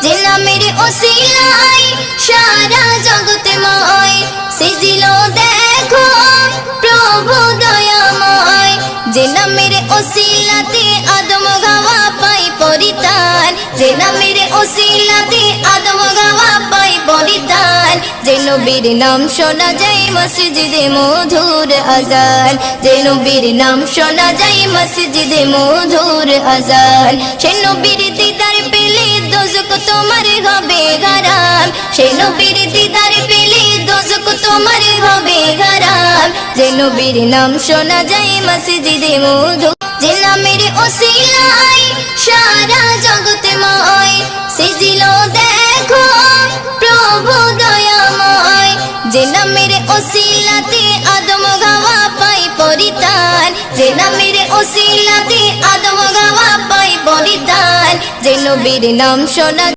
যে নামের ওসিলায় সারা জগৎময় সেজিল দেখো প্রভু দয়াময়। যে নামের ওসিলাতে আদম গাওয়া পাই পরিত্রাণ, যে নামের ওসিলাতে আদম গাওয়া পাই পরিত্রাণ। যে নবীর নাম শোনা যায় মসজিদে মধুর আজান, যে নবীর নাম শোনা যায় মসজিদে মধুর আজান। সে নবীর দিদার পেলে দোজখ তোমার হবে হারাম, সে নবীর দিদার পেলে দোজখ তোমার হবে হারাম। যে নবীর নাম শোনা যায় মসজিদে মধু, যে নামের ওসিলায় সারা জগৎময় সেজিল দেখো প্রভু দয়াময়। যে নামের ওসিলাতে আদম গাওয়া পাই পরিত্রাণ, যে নামের ওসিলাতে আদম গাওয়া পাই পরিত্রাণ। যে নবীর নাম শোনা